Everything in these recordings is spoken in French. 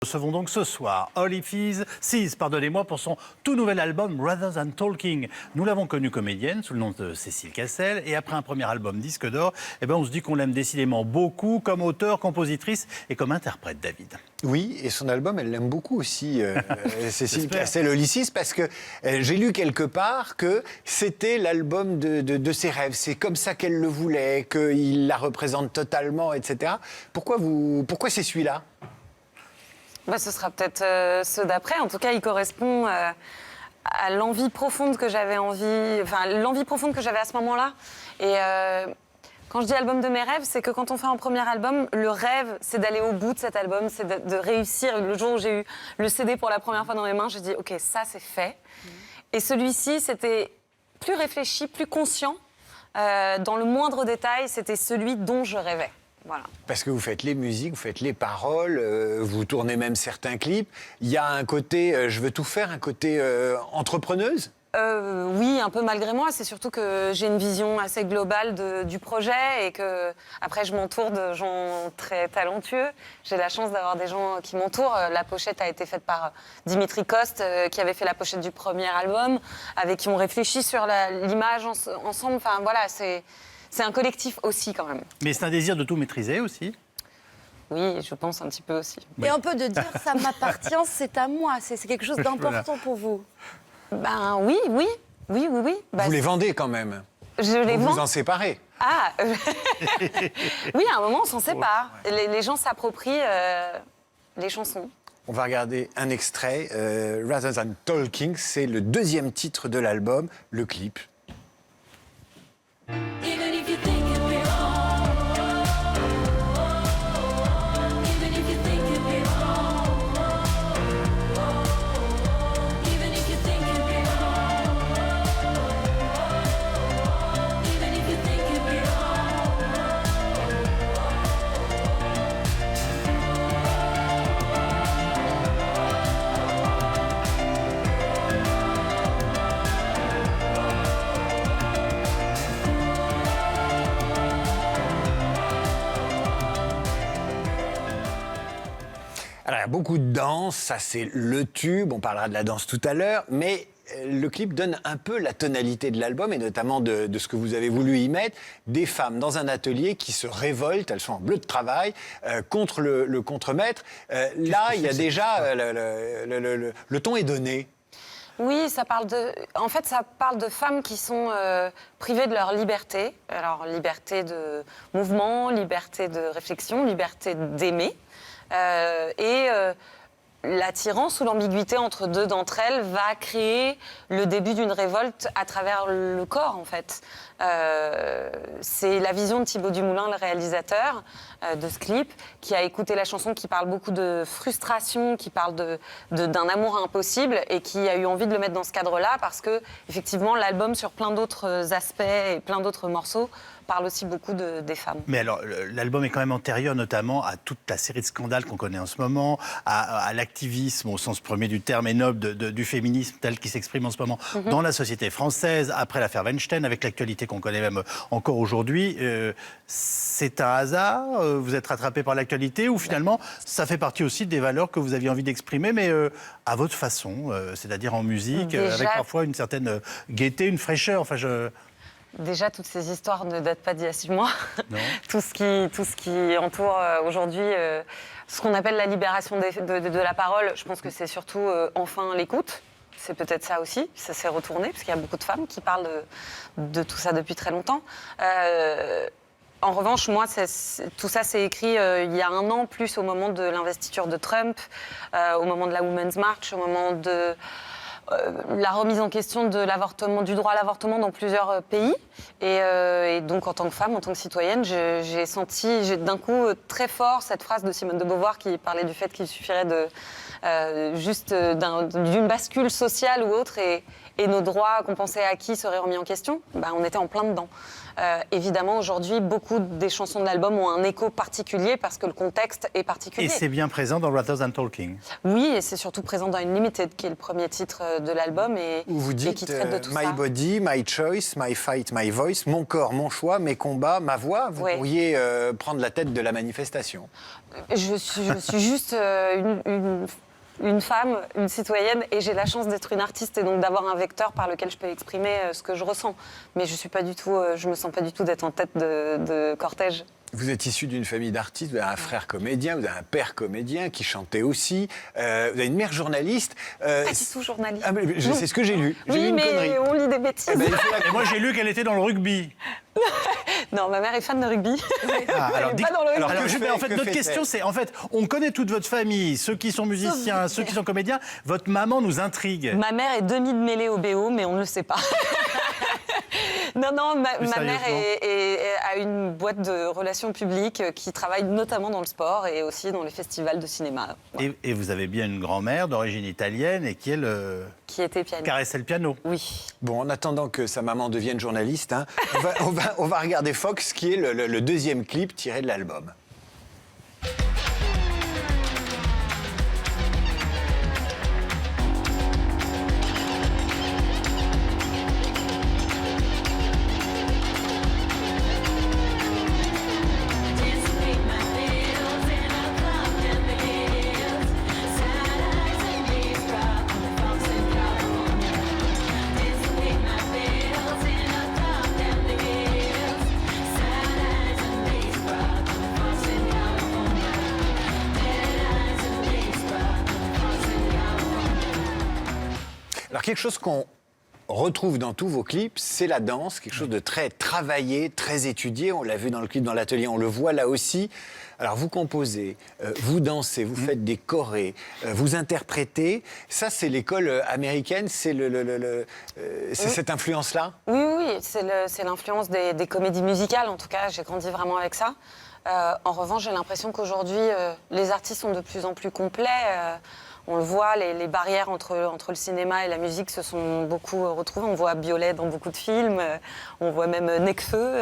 Nous recevons donc ce soir Holly Seas, pardonnez-moi, pour son tout nouvel album Rather Than Talking. Nous l'avons connue comédienne sous le nom de Cécile Cassel et après un premier album disque d'or, on se dit qu'on l'aime décidément beaucoup comme auteure, compositrice et comme interprète, David. Oui, et son album, elle l'aime beaucoup aussi, Cécile Cassel, Holly Seas, parce que j'ai lu quelque part que c'était l'album de ses rêves. C'est comme ça qu'elle le voulait, qu'il la représente totalement, etc. Pourquoi c'est celui-là ? Ce sera peut-être ceux d'après. En tout cas, il correspond à l'envie profonde que j'avais l'envie profonde que j'avais à ce moment-là. Et quand je dis album de mes rêves, c'est que quand on fait un premier album, le rêve, c'est d'aller au bout de cet album, c'est de réussir. Le jour où j'ai eu le CD pour la première fois dans mes mains, j'ai dit, OK, ça, c'est fait. Et celui-ci, c'était plus réfléchi, plus conscient. Dans le moindre détail, c'était celui dont je rêvais. Voilà. Parce que vous faites les musiques, vous faites les paroles, vous tournez même certains clips. Il y a un côté, je veux tout faire, un côté entrepreneuse ? Oui, un peu malgré moi. C'est surtout que j'ai une vision assez globale du projet et que après je m'entoure de gens très talentueux. J'ai la chance d'avoir des gens qui m'entourent. La pochette a été faite par Dimitri Coste, qui avait fait la pochette du premier album, avec qui on réfléchit sur l'image ensemble. Enfin voilà, c'est un collectif aussi, quand même. Mais c'est un désir de tout maîtriser aussi ? Oui, je pense un petit peu aussi. Et un peu de dire « ça m'appartient, c'est à moi ». C'est quelque chose d'important pour vous. Oui. Vous les vendez quand même. Je les vends. Vous en séparez. Ah oui, à un moment, on s'en sépare. Les gens s'approprient les chansons. On va regarder un extrait. Rather Than Talking, c'est le deuxième titre de l'album, le clip. Alors, il y a beaucoup de danse, ça c'est le tube, on parlera de la danse tout à l'heure, mais le clip donne un peu la tonalité de l'album et notamment de ce que vous avez voulu y mettre, des femmes dans un atelier qui se révoltent, elles sont en bleu de travail, contre le contremaître. Là, il y a déjà, le ton est donné. Oui, ça parle de femmes qui sont privées de leur liberté. Alors, liberté de mouvement, liberté de réflexion, liberté d'aimer. L'attirance ou l'ambiguïté entre deux d'entre elles va créer le début d'une révolte à travers le corps, en fait. C'est la vision de Thibaut Dumoulin, le réalisateur de ce clip, qui a écouté la chanson, qui parle beaucoup de frustration, qui parle d'un amour impossible et qui a eu envie de le mettre dans ce cadre-là parce que, effectivement, l'album, sur plein d'autres aspects et plein d'autres morceaux, parle aussi beaucoup des femmes. Mais alors, l'album est quand même antérieur notamment à toute la série de scandales qu'on connaît en ce moment, à l'activisme au sens premier du terme et noble du féminisme tel qu'il s'exprime en ce moment dans la société française, après l'affaire Weinstein, avec l'actualité qu'on connaît même encore aujourd'hui. C'est un hasard ? Vous êtes rattrapé par l'actualité ou finalement ça fait partie aussi des valeurs que vous aviez envie d'exprimer, mais à votre façon, c'est-à-dire en musique, avec parfois une certaine gaieté, une fraîcheur. Déjà, toutes ces histoires ne datent pas d'il y a 6 mois. Tout ce qui entoure aujourd'hui ce qu'on appelle la libération de la parole, je pense que c'est surtout enfin l'écoute. C'est peut-être ça aussi, ça s'est retourné, parce qu'il y a beaucoup de femmes qui parlent de tout ça depuis très longtemps. En revanche, moi, tout ça s'est écrit il y a 1 an, plus au moment de l'investiture de Trump, au moment de la Women's March, au moment de la remise en question de l'avortement, du droit à l'avortement dans plusieurs pays. Et donc, en tant que femme, en tant que citoyenne, j'ai senti d'un coup très fort cette phrase de Simone de Beauvoir qui parlait du fait qu'il suffirait d'une bascule sociale ou autre et nos droits qu'on pensait acquis seraient remis en question. On était en plein dedans. Évidemment, aujourd'hui, beaucoup des chansons de l'album ont un écho particulier parce que le contexte est particulier. Et c'est bien présent dans Rather Than Talking. Oui, et c'est surtout présent dans Unlimited, qui est le premier titre de l'album et, Où vous et dites qui traite de tout My ça. body, my choice, my fight, my voice, mon corps, mon choix, mes combats, ma voix. Vous Ouais. pourriez prendre la tête de la manifestation. Je suis juste une femme, une citoyenne, et j'ai la chance d'être une artiste et donc d'avoir un vecteur par lequel je peux exprimer ce que je ressens. Mais je suis pas du tout, je me sens pas du tout d'être en tête de cortège. Vous êtes issu d'une famille d'artistes, vous avez un frère comédien, vous avez un père comédien qui chantait aussi, vous avez une mère journaliste. Pas du tout journaliste. Ah, mais Non. c'est ce que j'ai lu. J'ai lu Oui, une mais connerie. on lit des bêtises. Eh ben, il faut la- Et moi, j'ai lu qu'elle était dans le rugby. Non, ma mère est fan de rugby. Ah, alors, Elle est dites- pas dans le rugby. alors, que je- fait- en fait, que notre fait-elle question, c'est, en fait, on connaît toute votre famille, ceux qui sont musiciens, ceux qui sont comédiens. Votre maman nous intrigue. Ma mère est demi-mêlée au BO, mais on ne le sait pas. Non, Plus ma mère sérieusement. a une boîte de relations publiques qui travaille notamment dans le sport et aussi dans les festivals de cinéma. Voilà. Et vous avez bien une grand-mère d'origine italienne et qui, elle, Qui était pianiste. caressait le piano. Oui. Bon, en attendant que sa maman devienne journaliste, hein, on va regarder Fox, qui est le deuxième clip tiré de l'album. Alors, quelque chose qu'on retrouve dans tous vos clips, c'est la danse, quelque chose de très travaillé, très étudié. On l'a vu dans le clip, dans l'atelier, on le voit là aussi. Alors, vous composez, vous dansez, vous faites des chorés, vous interprétez. Ça, c'est l'école américaine, c'est c'est cette influence-là? Oui, c'est l'influence des comédies musicales, en tout cas, j'ai grandi vraiment avec ça. En revanche, j'ai l'impression qu'aujourd'hui, les artistes sont de plus en plus complets. On le voit, les barrières entre le cinéma et la musique se sont beaucoup retrouvées. On voit Biolay dans beaucoup de films, on voit même Nekfeu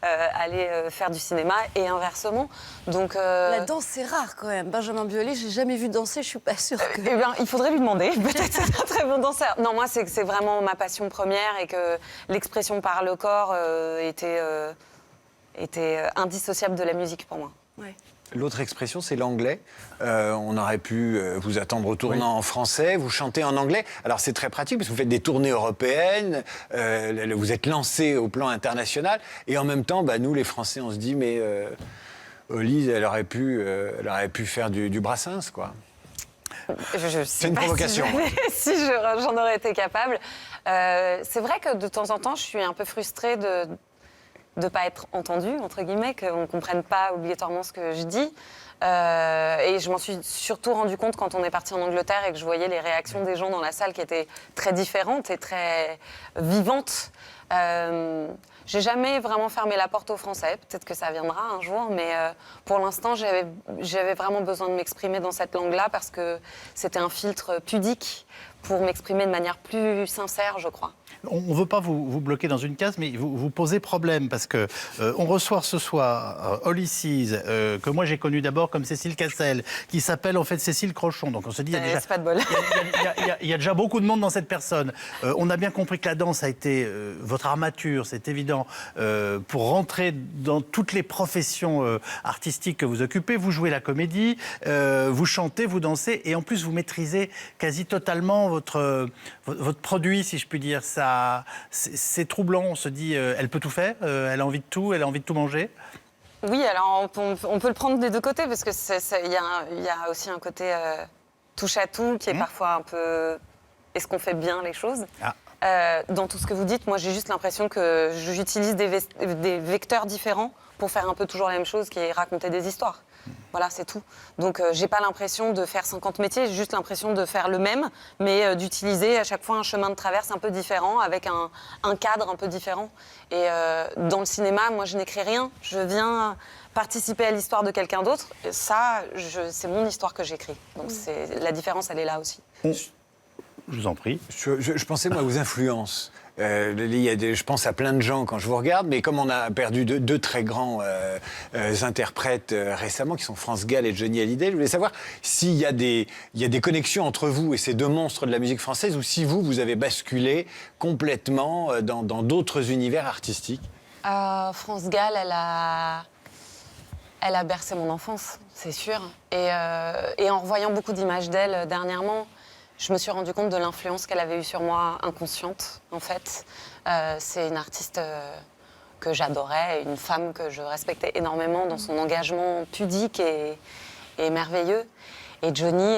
aller faire du cinéma et inversement. Donc, La danse, c'est rare quand même. Benjamin Biolay, j'ai jamais vu danser, je suis pas sûre que... eh bien, il faudrait lui demander. Peut-être c'est un très bon danseur. Non, moi, c'est vraiment ma passion première et que l'expression par le corps était indissociable de la musique pour moi. Ouais. L'autre expression, c'est l'anglais. On aurait pu vous attendre au tournant en français, vous chantez en anglais. Alors c'est très pratique parce que vous faites des tournées européennes, vous êtes lancé au plan international. Et en même temps, nous les Français, on se dit, mais Olise, elle aurait pu faire du Brassens, quoi. Je sais C'est une pas provocation. Si j'en aurais été capable. C'est vrai que de temps en temps, je suis un peu frustrée de ne pas être entendue, entre guillemets, qu'on ne comprenne pas obligatoirement ce que je dis. Et je m'en suis surtout rendu compte quand on est parti en Angleterre et que je voyais les réactions des gens dans la salle qui étaient très différentes et très vivantes. J'ai jamais vraiment fermé la porte aux Français. Peut-être que ça viendra un jour, mais pour l'instant, j'avais vraiment besoin de m'exprimer dans cette langue-là parce que c'était un filtre pudique pour m'exprimer de manière plus sincère, je crois. On ne veut pas vous bloquer dans une case, mais vous posez problème parce que on reçoit ce soir Holly Seas, que moi j'ai connue d'abord comme Cécile Cassel, qui s'appelle en fait Cécile Crochon. Donc on se dit, C'est pas de bol. il y a déjà beaucoup de monde dans cette personne. On a bien compris que la danse a été votre armature, c'est évident, pour rentrer dans toutes les professions artistiques que vous occupez. Vous jouez la comédie, vous chantez, vous dansez, et en plus vous maîtrisez quasi totalement votre produit, si je puis dire. Ça, c'est troublant. On se dit, elle peut tout faire, elle a envie de tout, elle a envie de tout manger. Oui, alors on peut le prendre des deux côtés parce que il y a aussi un côté touche à tout qui est parfois un peu. Est-ce qu'on fait bien les choses? Dans tout ce que vous dites, moi j'ai juste l'impression que j'utilise des vecteurs différents pour faire un peu toujours la même chose, qui est raconter des histoires. Voilà, c'est tout. Donc j'ai pas l'impression de faire 50 métiers, j'ai juste l'impression de faire le même, mais d'utiliser à chaque fois un chemin de traverse un peu différent, avec un cadre un peu différent. Et dans le cinéma, moi je n'écris rien, je viens participer à l'histoire de quelqu'un d'autre. Et ça, c'est mon histoire que j'écris. Donc la différence, elle est là aussi. Je vous en prie. Je pensais, moi, aux influences. Je pense à plein de gens quand je vous regarde, mais comme on a perdu deux très grands interprètes récemment, qui sont France Gall et Johnny Hallyday, je voulais savoir s'il y a des connexions entre vous et ces deux monstres de la musique française, ou si vous avez basculé complètement dans d'autres univers artistiques. France Gall, elle a bercé mon enfance, c'est sûr. Et en revoyant beaucoup d'images d'elle dernièrement, je me suis rendu compte de l'influence qu'elle avait eue sur moi, inconsciente, en fait. C'est une artiste que j'adorais, une femme que je respectais énormément dans son engagement pudique et merveilleux. Et Johnny,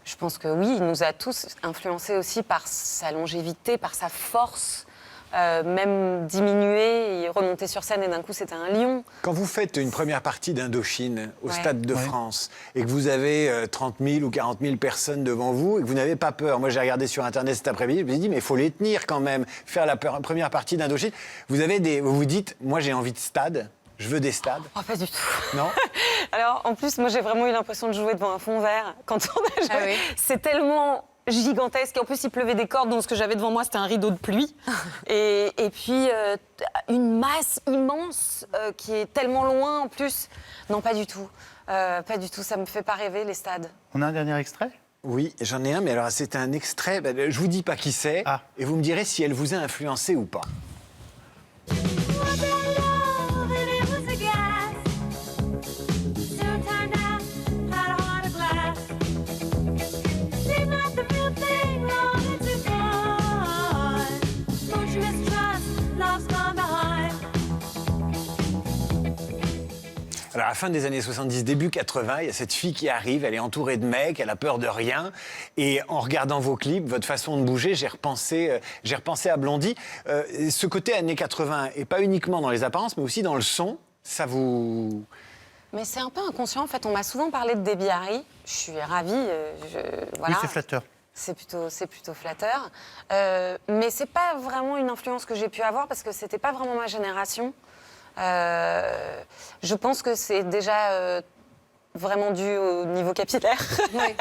je pense que oui, il nous a tous influencés aussi par sa longévité, par sa force. Même diminuer et remonter sur scène et d'un coup c'était un lion. Quand vous faites une première partie d'Indochine au Stade de France et que vous avez 30 000 ou 40 000 personnes devant vous et que vous n'avez pas peur, moi j'ai regardé sur internet cet après-midi, je me suis dit mais il faut les tenir quand même, faire la première partie d'Indochine. Vous vous dites moi j'ai envie de stade, je veux des stades. Oh, pas du tout. Non. Alors en plus moi j'ai vraiment eu l'impression de jouer devant un fond vert quand on a joué. Ah oui. C'est tellement gigantesque. Et en plus, il pleuvait des cordes, donc ce que j'avais devant moi, c'était un rideau de pluie. Et puis, une masse immense qui est tellement loin, en plus. Non, pas du tout. Pas du tout. Ça me fait pas rêver, les stades. On a un dernier extrait ? Oui, j'en ai un, mais alors c'est un extrait, je vous dis pas qui c'est, et vous me direz si elle vous a influencé ou pas. Alors, à la fin des années 70, début 80, il y a cette fille qui arrive, elle est entourée de mecs, elle a peur de rien. Et en regardant vos clips, votre façon de bouger, j'ai repensé à Blondie. Ce côté années 80, et pas uniquement dans les apparences, mais aussi dans le son, ça vous... Mais c'est un peu inconscient, en fait. On m'a souvent parlé de Debbie Harry. Je suis ravie. Voilà. Oui, c'est flatteur. C'est plutôt flatteur. Mais c'est pas vraiment une influence que j'ai pu avoir parce que c'était pas vraiment ma génération. Je pense que c'est déjà vraiment dû au niveau capillaire. Oui.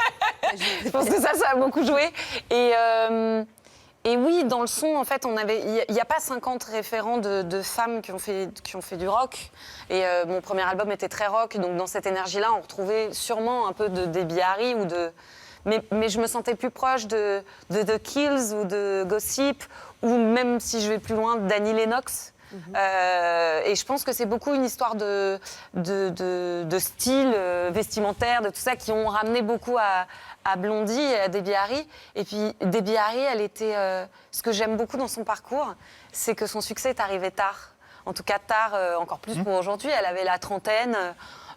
Je pense que ça a beaucoup joué. Et oui, dans le son, en fait, il n'y a pas 50 référents de femmes qui ont fait du rock. Et mon premier album était très rock, donc dans cette énergie-là, on retrouvait sûrement un peu de Debbie Harry ou de... Mais je me sentais plus proche de The Kills ou de Gossip, ou même si je vais plus loin, d'Annie Lennox. Et je pense que c'est beaucoup une histoire de style vestimentaire, de tout ça, qui ont ramené beaucoup à Blondie et à Debbie Harry. Et puis Debbie Harry, elle était... ce que j'aime beaucoup dans son parcours, c'est que son succès est arrivé tard. En tout cas tard, encore plus pour aujourd'hui. Elle avait la trentaine,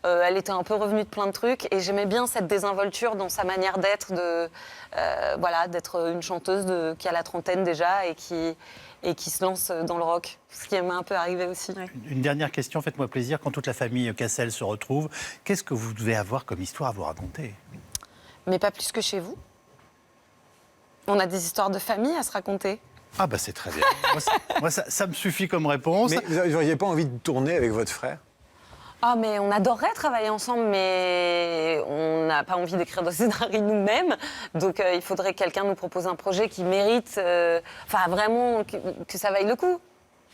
elle était un peu revenue de plein de trucs. Et j'aimais bien cette désinvolture dans sa manière d'être, d'être une chanteuse qui a la trentaine déjà et qui se lance dans le rock, ce qui m'est un peu arrivé aussi. Une dernière question, faites-moi plaisir. Quand toute la famille Cassel se retrouve, qu'est-ce que vous devez avoir comme histoire à vous raconter ? Mais pas plus que chez vous. On a des histoires de famille à se raconter. Ah bah c'est très bien. Moi, ça me suffit comme réponse. Mais vous n'auriez pas envie de tourner avec votre frère ? Ah, mais on adorerait travailler ensemble, mais on n'a pas envie d'écrire de scénario nous-mêmes. Donc, il faudrait que quelqu'un nous propose un projet qui mérite, vraiment, que ça vaille le coup.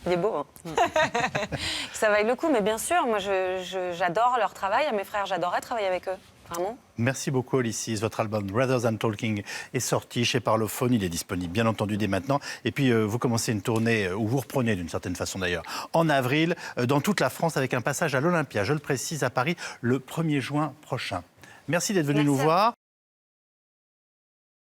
Il est beau, hein. Que ça vaille le coup, mais bien sûr, moi, j'adore leur travail. À mes frères, j'adorerais travailler avec eux. Vraiment. Merci beaucoup, Olysses. Votre album Rather Than Talking est sorti chez Parlophone. Il est disponible, bien entendu, dès maintenant. Et puis, vous commencez une tournée, ou vous reprenez d'une certaine façon d'ailleurs, en avril, dans toute la France, avec un passage à l'Olympia, je le précise, à Paris, le 1er juin prochain. Merci d'être venu nous voir.